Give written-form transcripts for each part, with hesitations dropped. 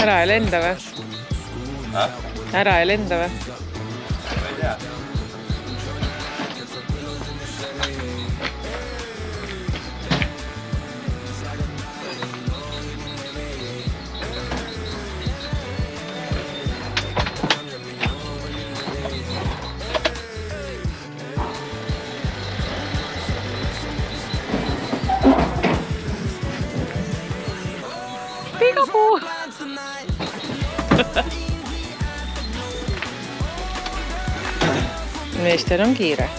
Ära ei lenda või? Ära ei lenda või? Ma ei tea. Pigapuu! Meestel on kiire.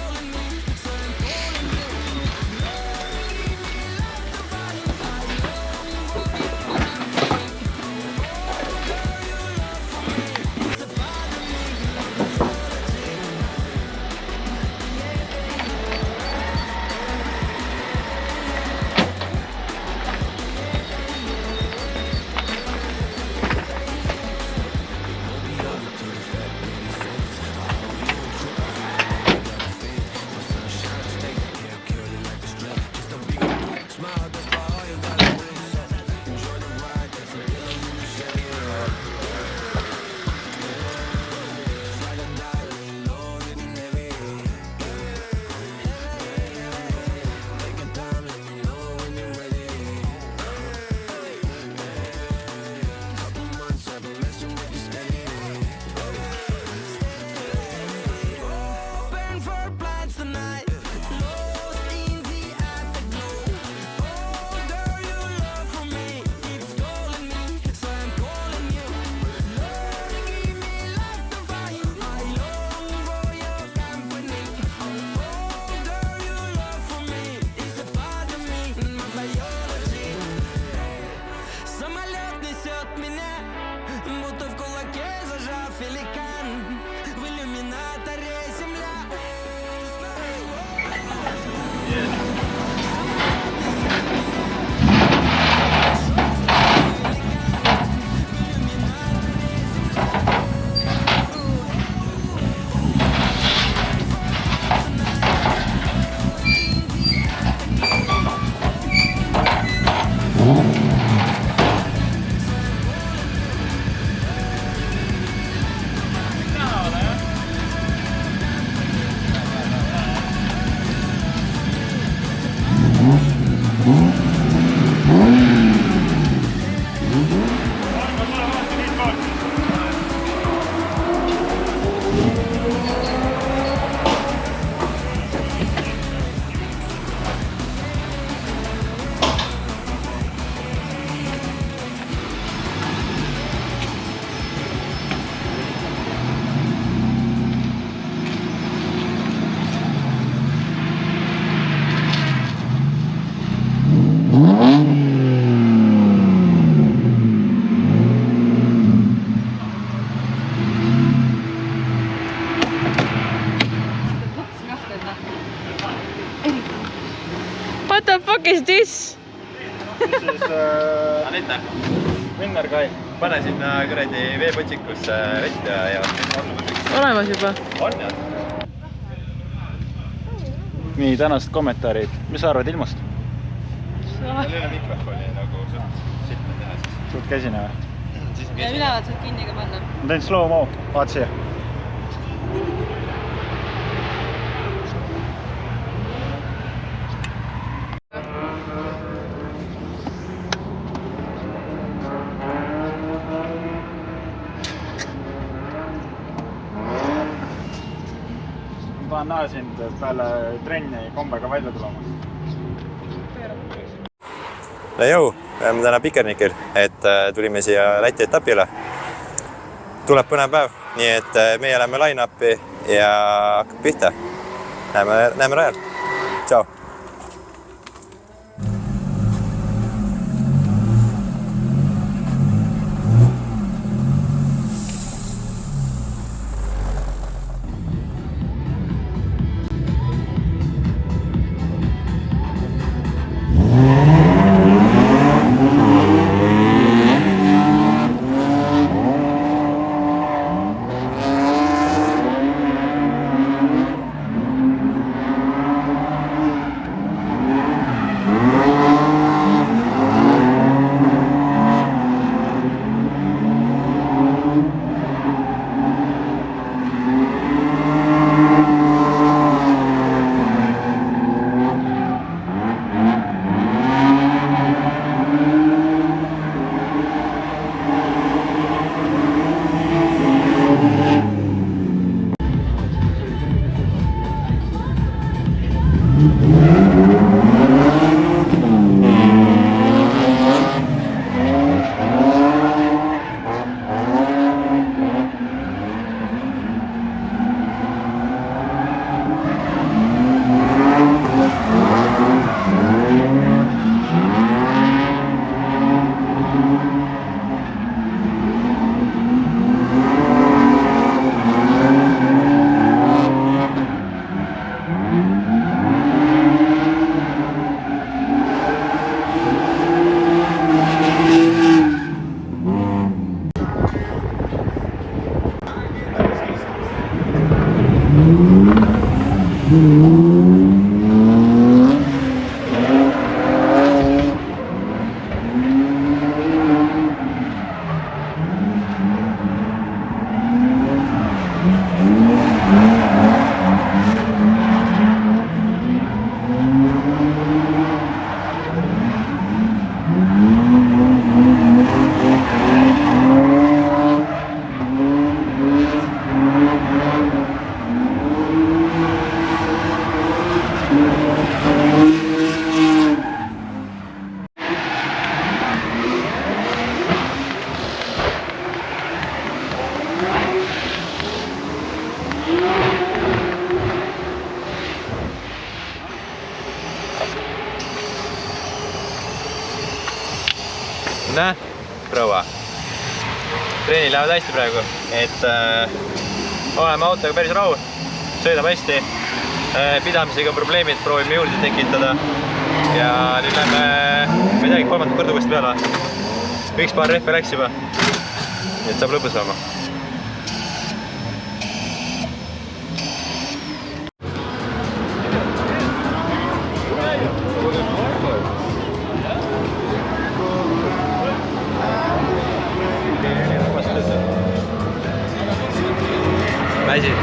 What the fuck is this? This is Anita. Winner guy. Pane sinna kuradi veepotsikusse vett ja Olemas juba. On jah. Nii, tänased kommentaarid. Mis sa arvad ilmast? Meil ei ole mikrofoni nagu sitta teha siis. Suht käsine või? Ja ülevad saab kinni ka panna. Ma teen slow-mo. Vaat siia. Ma tahan näha sind peale trenni kombega välja tulema. No jõu, me oleme täna Pikernikil, et tulime siia Läti etapile. Tuleb põnev päev, nii et meie läheme line-upi ja hakkab pihta. Näeme rajalt. Tšau! Näe, proua. Treenid lähevad hästi praegu, et oleme autoga päris rahul, sõidab hästi. Pidamisega on probleemid, proovime juurde tekitada ja nüüd lähme, ma ei teagi, 3. korda uuesti peale. Üks paar rehve läks juba, et saab lõpus olema. Väsid.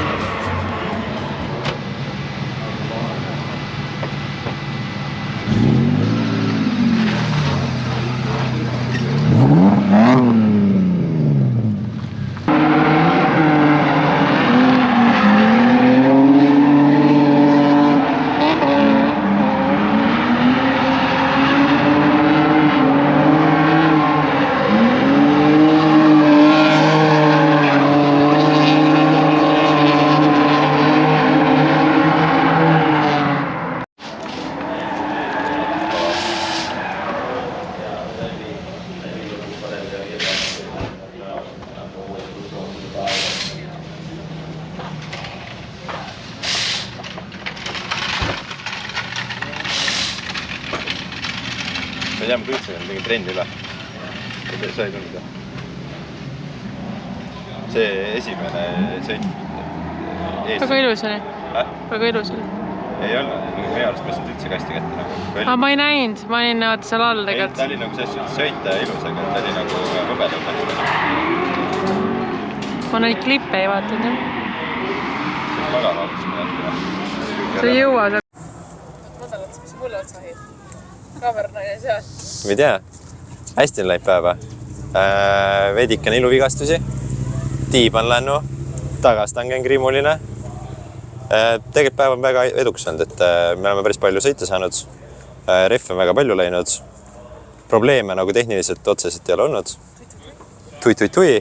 Ma ei tea, ma kuulsin, et mingi trendi üle. Sa ei tundnud. See esimene sõit. Väga ilus oli. Väga ilus oli. Ei olnud. Meie arust ma üldse kasti kätte. Aga ma ei näinud. Ma olin näevad seal all tegelikult. Ta oli nagu selles suhtes sõita ilus, aga ta oli nagu võbedalt. Ma neid klippe ei vaatanud. See on väga raadus. See ei jõua. Madalat, mis mulle otsa hiid? Kaamerana ja seal. Ma ei tea. Hästi on läinud päeva. Veidikene iluvigastusi. Tiib on lännu. Tagastang on kriimuline. Tegelikult päev on väga edukas olnud, et me oleme päris palju sõita saanud. Rehv on väga palju läinud. Probleeme nagu tehniliselt otseselt ei ole olnud. Tui.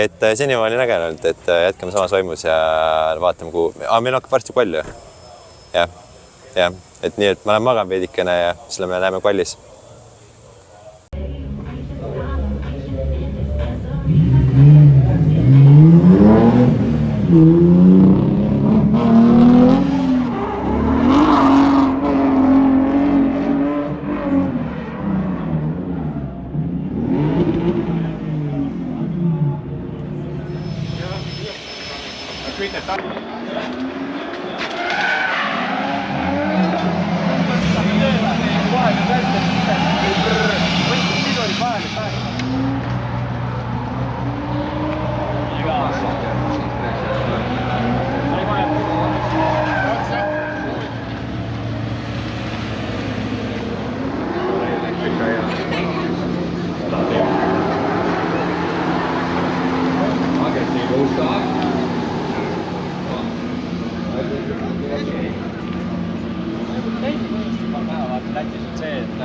Et senimaani on äge olnud, et jätkame samas vaimus ja vaatame, kuhu... Meil hakkab varsti kvall ju. Jah. Et nii, et ma olen magan veidikene ja selle me näeme kvallis. Lätis on see, et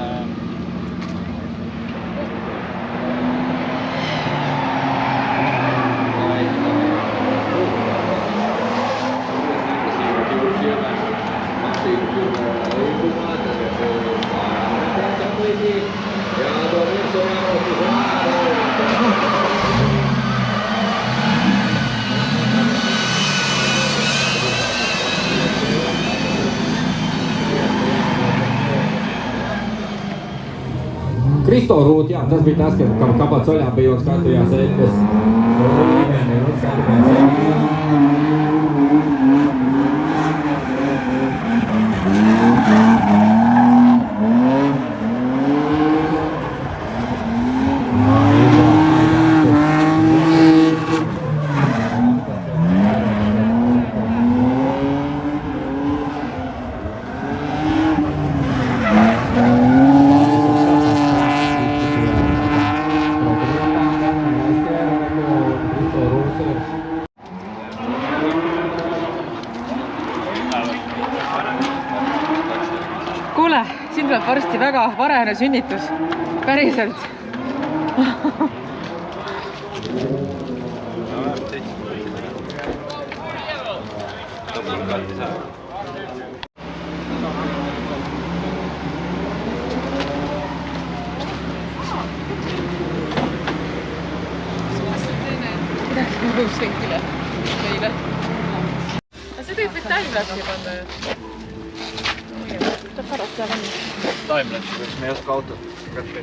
Kristo Ruut, jā, tas bija tas, ka kāpēc oļā bija jau skatījās ētas. tule, siin tuleb varsti väga varene sünnitus. Päriselt. Midagi mõjus senkile meile. See teeb võid timelapsi panna ju. Tuleb pärast seal on. Timelapsi, kus me ei oska autot kätte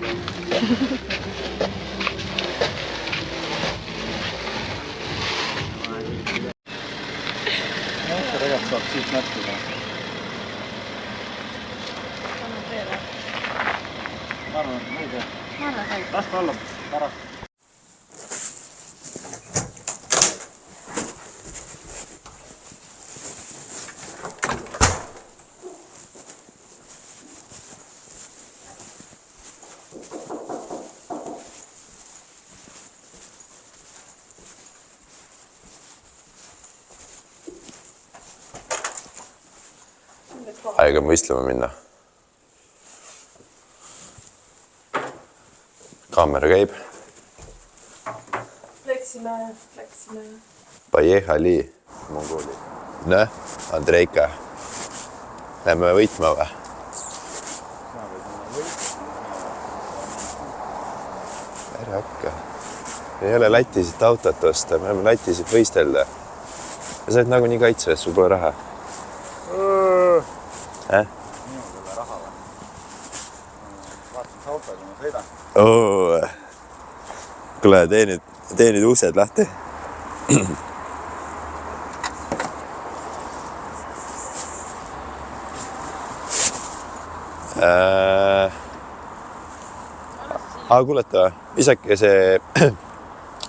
tegelikult saab siit näppida. Ma arvan, et ma ei tea. Las ta olla pärast. Aega võistlema minna. Kaamera käib. Läksime. Pajehali Mongooli. Näe, Andreika. Lähme võitma või? Ära hakka. Ei ole Lätisid autot osta, me oleme Lätisid võistelda. Ja sa oled nagu nii kaitseves, sul pole raha. Minul pole raha või? Vaatan see autoga, ma sõidan. Kuule, tee nüüd uksed lahti. Kuuleta, visake see,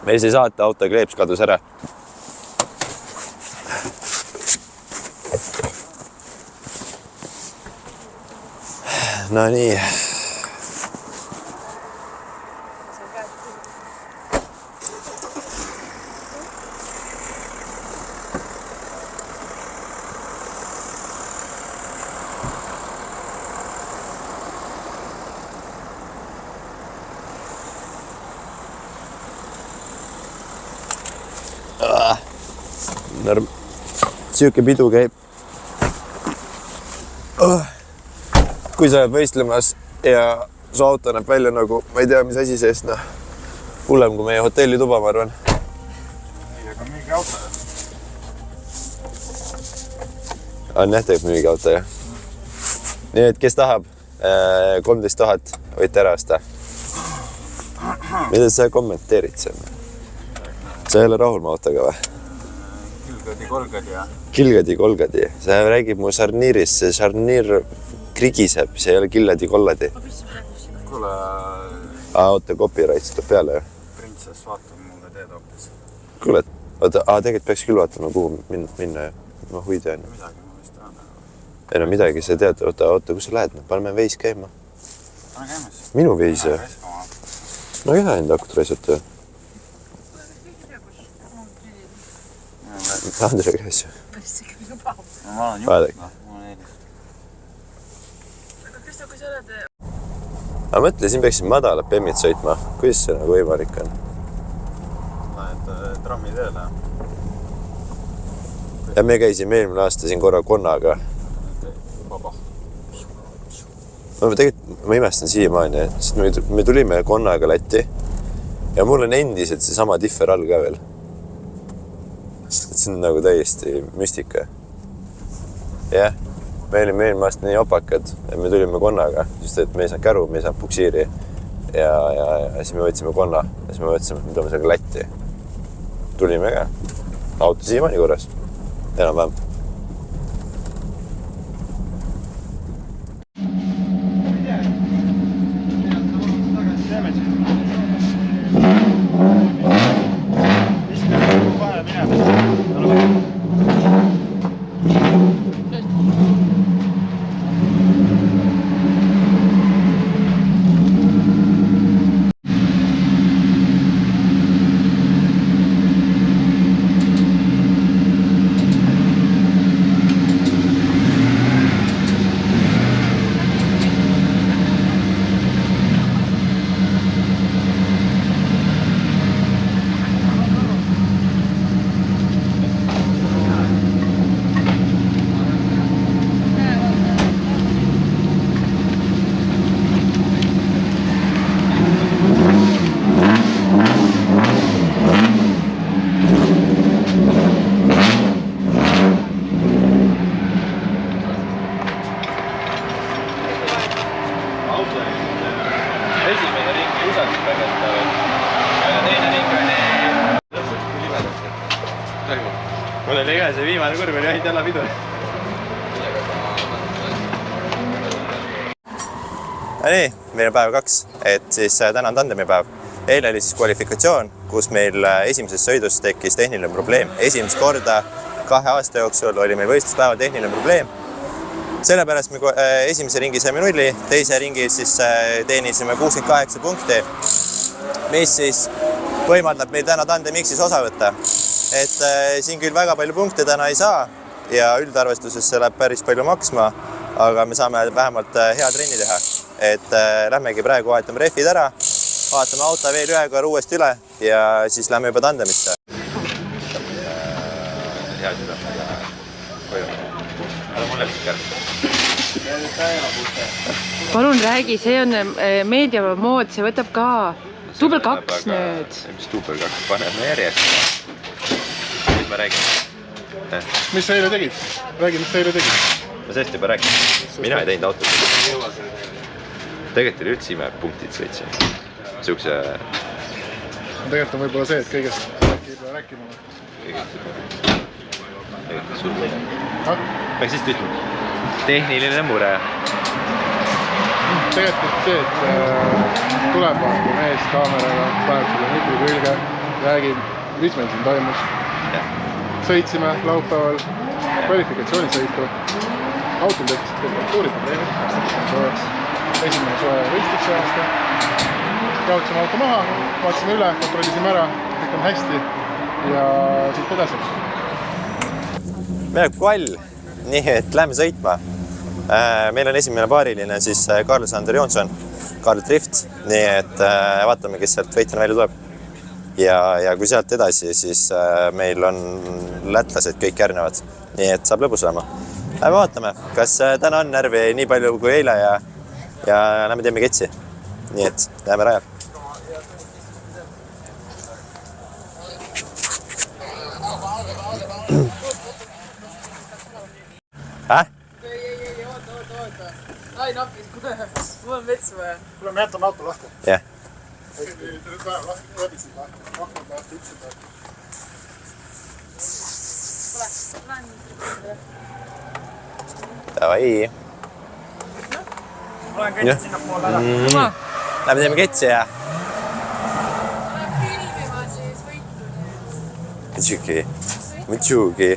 meil see saate auto kleeps kadus ära. No nii. Siuke pidu käib. Kui sa oled võistlemas ja su auto näeb välja nagu, ma ei tea, mis asi seest, noh. Hullem kui meie hotelli tuba, ma arvan. Ei, aga mingi auto. On jah, teeb mingi auto, jah. Nii et kes tahab 13 000, võite ära osta. Mida sa kommenteerid seal? Sa ei ole rahul mu autoga või? Kilgadi-kolgadi, jah. Kilgadi-kolgadi. See räägib mu šarniirist, see šarniir krigiseb, see ei ole killadi-kolladi. Kuule... Oota, copyright tuleb peale, jah? Printsess vaatab mulle teed hoopis. Kuule, oota, tegelikult peaks küll vaatama, kuhu minna, jah. Ma huvi tean. Midagi ma vist tean. Ei no midagi, sa tead, oota, kus sa lähed? Paneme veis käima. Pane käimas. Minu veis, jah? No ei taha enda akut raisata. Andre käes ju. Ma olen juht, ma olen eelis. Aga Kristo, kui sa oled... Ma mõtle, siin peaksid madalad bemmid sõitma. Kuidas see nagu võimalik on? Lähed trammi teele. Ja me käisime eelmine aasta siin korra Konnaga. Vaba. Ma imestan siiamaani, sest me tulime Konnaga Lätti ja mul on endiselt see sama differ all ka veel. See on nagu täiesti müstika. Jah, me olime eelmine aasta nii opakad, et me tulime Konnaga, sest et me ei saanud käru, me ei saanud puksiiri ja siis me võtsime Konna ja siis me võtsime, et me tuleme sellega Lätti. Tulime ka. Auto siiamaani korras. Enam-vähem. kurv oli ainult jälle pidu. Nii, meil on päev 2, et siis täna on tandemipäev. Eile oli siis kvalifikatsioon, kus meil esimeses sõidus tekkis tehniline probleem. Esimest korda 2 aasta jooksul oli meil võistluspäeval tehniline probleem. Sellepärast me esimese ringi saime 0, teise ringi siis teenisime 68 punkti, mis siis võimaldab meil täna tandemiksis osa võtta. Et siin küll väga palju punkte täna ei saa ja üldarvestuses see läheb päris palju maksma, aga me saame vähemalt hea trenni teha. Et lähmegi praegu vahetame rehvid ära, vaatame auto veel ühe korra uuesti üle ja siis lähme juba tandemisse. Hea süda. Ära mulle pikkar. Palun räägi, see on meediamood, see võtab ka duubel 2 nüüd. Mis duubel 2? Paneme järjest. Nüüd ma räägin. Mis sa eile tegid? Räägi, mis sa eile tegid? Ma sellest juba räägin. Mina ei teinud autot. Tegelikult oli üldse ime punktid sõitsin. Siukse... Tegelikult on võib-olla see, et kõigest rääkima mõttes. Tegelikult sul mõne. Peaks siis ütlema. Tehniline mure. Tegelikult see, et tuleb vaata mees kaameraga, paneb selle mikri külge, räägib, mis meil siin toimus. Sõitsime laupäeval kvalifikatsioonisõitu. Autul tekkisid temperatuuriprobleemid, soojaks. Esimene soe võistlus see aasta. Jaotsime auto maha, vaatasime üle, kontrollisime ära, kõik on hästi ja siit edasi. Meil on kvall, nii et lähme sõitma. Meil on esimene paariline siis Karl-Sander Johnson, Karl Drift, nii et vaatame, kes sealt võitjana välja tuleb. Ja kui sealt edasi, siis meil on lätlased kõik järgnevad, nii et saab lõbus olema. Lähme vaatame, kas täna on närvi nii palju kui eile ja lähme teeme ketsi. Nii et läheme rajal. Ei, oota. Ai napis, mul on vetsu vaja. Kuule, me jätame auto lahti. Jah. Nüüd vähem lahti, läbisid lahti. Aknad lahti, üksed lahti. Davai. Olen käinud sinna poole ära. Lähme teeme ketsi ja... Olen filmima siis võitu. Muidugi.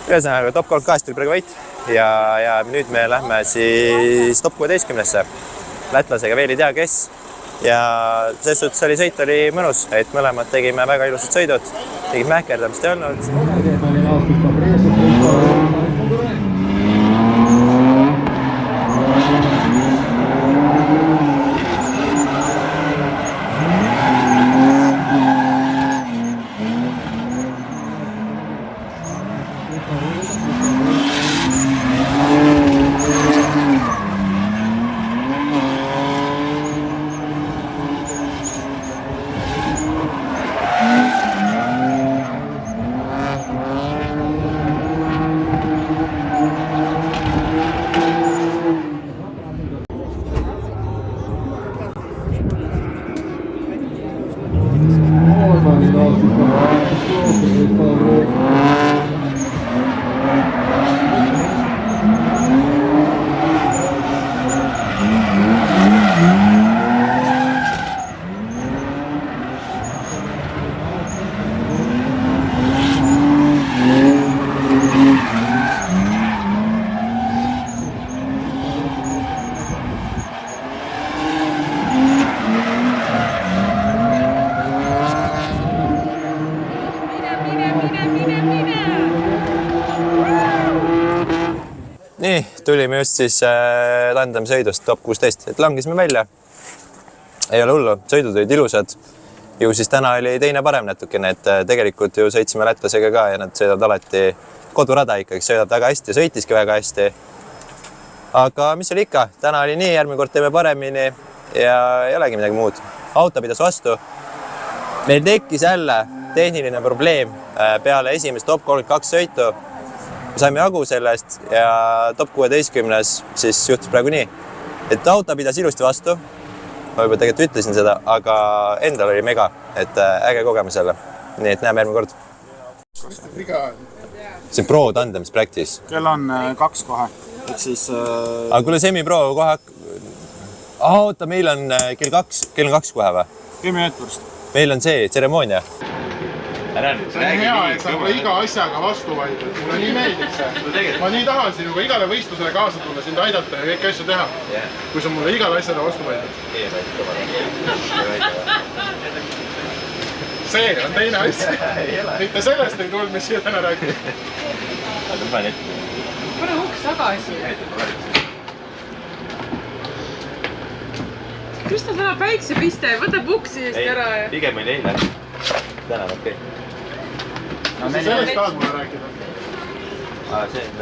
Ühesõnaga, top 32 tuli praegu võit ja nüüd me lähme siis top 16-sse. Lätlasega veel ei tea, kes. Ja selles suhtes oli sõit oli mõnus, et mõlemad tegime väga ilusad sõidud. Tegid mähkerdamist ei olnud. tulime just siis tandemsõidust top 16, et langesime välja. Ei ole hullu, sõidud olid ilusad. Ju siis täna oli teine parem natukene, et tegelikult ju sõitsime lätlasega ka ja nad sõidavad alati kodurada ikkagi, sõidavad väga hästi, sõitiski väga hästi. Aga mis oli ikka, täna oli nii, järgmine kord teeme paremini ja ei olegi midagi muud. Auto pidas vastu. Meil tekkis jälle tehniline probleem peale esimest top 32 sõitu. Me saime jagu sellest ja top 16 siis juhtus praegu nii, et auto pidas ilusti vastu. Ma juba tegelikult ütlesin seda, aga endal oli mega, et äge kogemus jälle. Nii et näeme järgmine kord. See on pro tandemis practice. Kell on 2 kohe. Ehk siis... Aga kuule semi-pro kohe... Oota, meil on kell 2 kohe või? 10 minutit pärast. Meil on see tseremoonia. See on hea, et sa mulle iga asjaga vastu vaidled. Mulle nii meeldib see. Ma nii tahan sinuga igale võistlusele kaasa tulla, sind aidata ja kõiki asju teha. Kui sa mulle igale asjale vastu vaidled. See on teine asja. Mitte sellest ei tulnud, mis siia täna rääkida. Pane uks tagasi. Kristo täna päiksepiste, võtab uksi eest ära. Pigem meil eile. Täna on okei. Sellest tahad mulle rääkida? See on...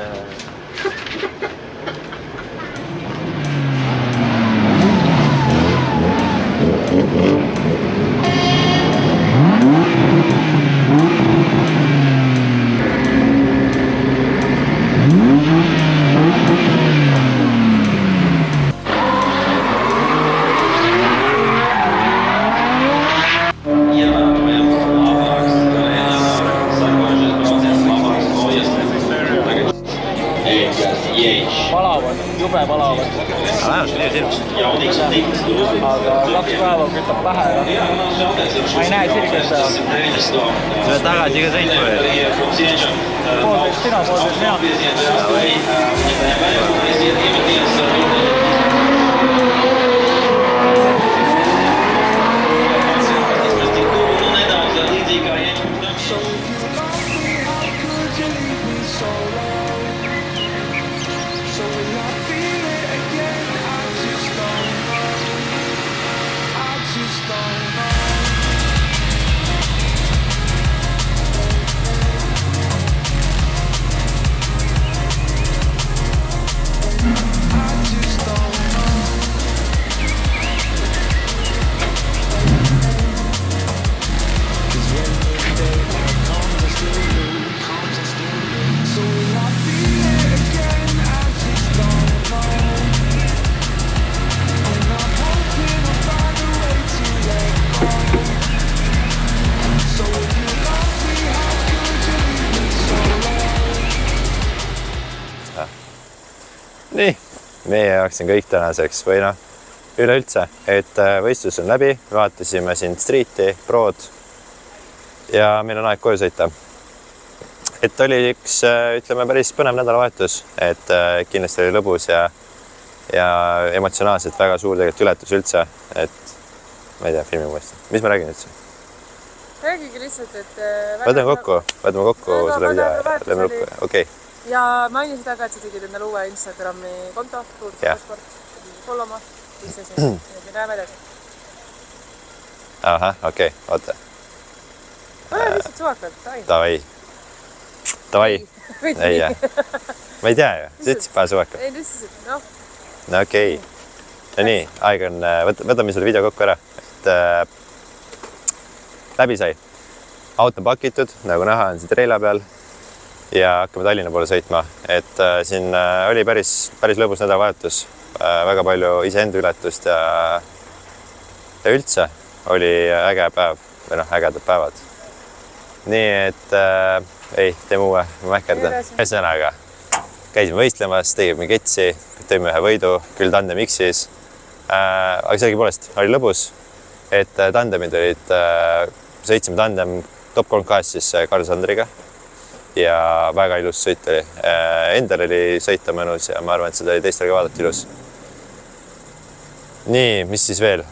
Palavad, jube palavad. Aga 2 päeva kütab pähe. Ma ei näe sirgelt seda. Sa oled tagasi ka sõitma veel? Poolteist sina, poolteist Nii, meie jaoks on kõik tänaseks või noh, üleüldse, et võistlus on läbi, vaatasime siin streeti, prod ja meil on aeg koju sõita. Et oli üks, ütleme, päris põnev nädalavahetus, et kindlasti oli lõbus ja emotsionaalselt väga suur tegelikult ületus üldse, et ma ei tea, filmi mõista. Mis ma räägin üldse? Räägigi lihtsalt, et... Võtame kokku selle video ja lähme lõppu, okei. Ja maini seda ka, et sa tegid endale uue Instagrami konto, Sport, follow ma, mis see siin, me näeme edasi. Ahah, okei, oota. Ole lihtsalt suvakalt, Davai. Ei jää. Ma ei tea ju, sa ütlesid pähe suvakalt. Ei, lihtsalt, noh. No okei. No nii, aeg on, võtame selle video kokku ära, et läbi sai. Auto on pakitud, nagu näha on siin treila peal. Ja hakkame Tallinna poole sõitma, et siin oli päris lõbus nädalavahetus, väga palju iseenda ületust ja üldse oli äge päev või noh, ägedad päevad. Nii et teeme uue, ma mähkerdan. Ühesõnaga, käisime võistlemas, tegime ketsi, tõime ühe võidu, küll tandem X-is, aga sellegipoolest oli lõbus, et tandemid olid, sõitsime tandem top 32 siis Karl Sandriga. Ja väga ilus sõit oli. Endal oli sõita mõnus ja ma arvan, et seda oli teistel ka vaadata ilus. Nii, mis siis veel?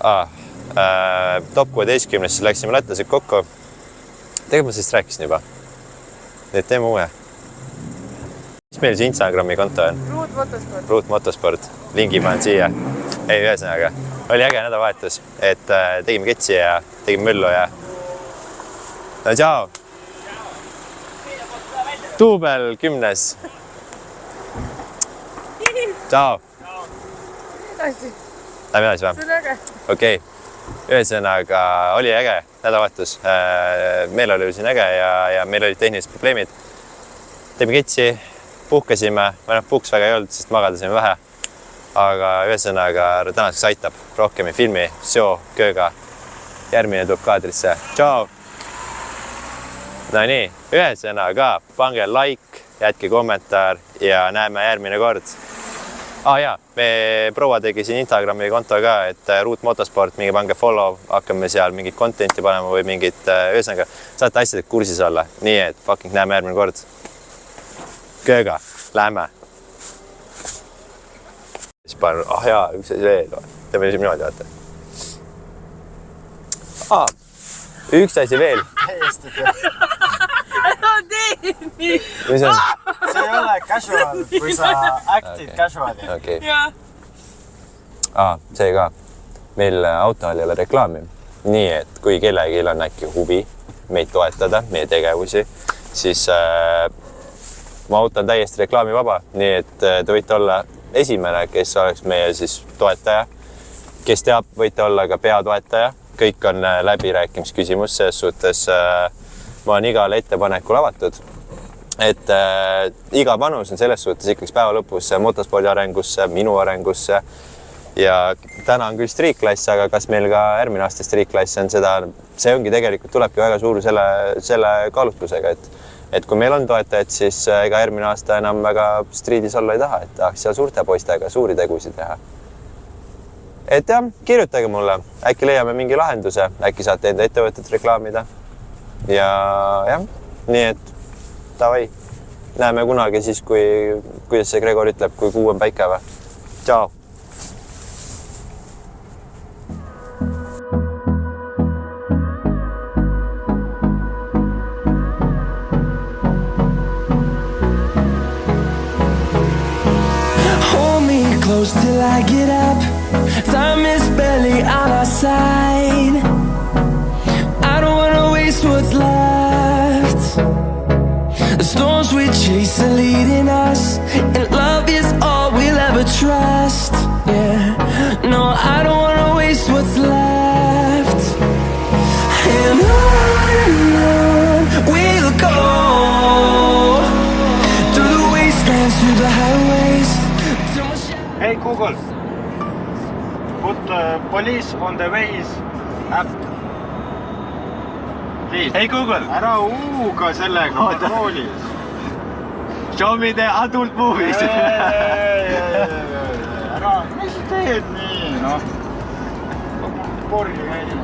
Top 16 siis läksime lätlased kokku. Tegelikult ma sellest rääkisin juba. Nii et teeme uue. meil see Instagrami konto on? Ruut Motosport. Ruut Motosport, lingi panen siia. Ei, ühesõnaga, oli äge nädalavahetus, et tegime ketsi ja tegime müllu ja... No tšau! Duubel 10. Tšau! Edasi. Lähme edasi või? See on äge. Okei. Ühesõnaga, oli äge nädalavahetus. Meil oli siin äge ja meil olid tehnilised probleemid. Teeme ketsi, puhkasime, puhkus väga ei olnud, sest magadasime vähe. Aga ühesõnaga tänaseks aitab rohkem filmi, seo, kööga. Järgmine tuleb kaadrisse. Tšau! No nii, ühesõnaga, pange like, jätke kommentaar ja näeme järgmine kord. Jaa, me proua tegi siin Instagrami konto ka, et Ruut Motosport, mingi pange follow, hakkame seal mingit contenti panema või mingit, ühesõnaga, saate asjadega kursis olla. Nii, et fucking näeme järgmine kord. Kööga, lähme. Siis panen, jaa, üks asi veel. Teeme niimoodi, vaata. Üks asi veel. Ära tee nii! Mis on? See ei ole casual, kui sa actid casuali. Okei. Jaa. See ka. Meil autol ei ole reklaami. Nii, et kui kellelgi on äkki huvi meid toetada, meie tegevusi, siis mu auto on täiesti reklaamivaba. Nii, et te võite olla esimene, kes oleks meie siis toetaja. Kes teab, võite olla ka peatoetaja. Kõik on läbirääkimisküsimus, selles suhtes ma olen igale ettepanekul avatud. Et iga panus on selles suhtes ikkagi päeva lõpus motospordi arengusse, minu arengusse. Ja täna on küll striikklass, aga kas meil ka järgmine aasta striikklass on seda, see ongi tegelikult tulebki väga suur selle kaalutlusega, et kui meil on toetajad, siis ega järgmine aasta enam väga striidis olla ei taha, et tahaks seal suurte poistega suuri tegusid teha. Et jah, kirjutage mulle, äkki leiame mingi lahenduse, äkki saate enda ettevõtet reklaamida. Ja jah, nii et davai, näeme kunagi siis, kuidas see Gregor ütleb, kui kuu on päike või. Tšau! Hold me close till I get up. Time is barely on our side. I don't wanna waste what's left. The storms we chase are leading us, and love is all we'll ever trust. Yeah, no, I don't wanna waste what's left. And on we'll go, through the wastelands, through the highways. Hey Google, put police on the ways app. Please. Hey Google, ära uuga sellega kontroolis. Show me the adult movies. Ära, mis sa teed nii, noh? Porgi käima.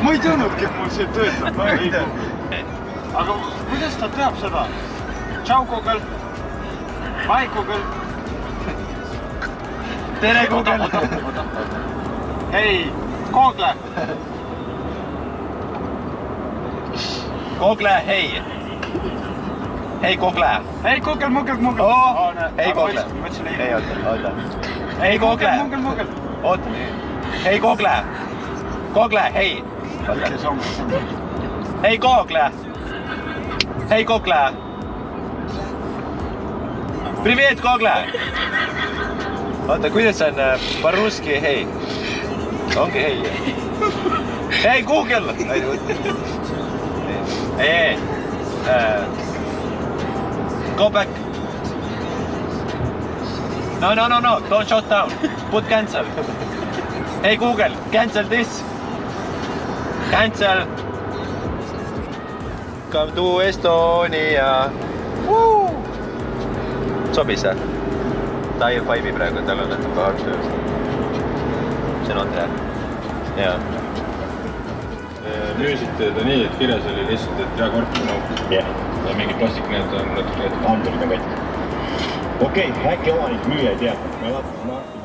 Ma ei teadnudki, et mul see töötab. Aga kuidas ta teab seda? Ciao Google. Bye Google. Tere Google. Hei, Google. Google, hei. Hei Google. Hei Google, Google. Hei Google. Hei, oota. Hei Google. Oota. Hei Google. Google, hei. Hei Google. Hei Google. Привет, Google! Oota, kuidas on по-русски hei? Ongi hei. Hei, Google! Ei. Go back. No, don't shut down. Put cancel. Hey, Google, cancel this. Cancel. Come to Estonia. Woo! Sobis, jah? Ta ei vibe praegu, tal on natuke hardtöös. See on Andre. Jaa. Müüsite ta nii, et kirjas oli lihtsalt, et reakorp on auk. Ja mingid plastikneed on natuke hamburiga kott. Okei, äkki omanik müüja ei tea. Me vaatame.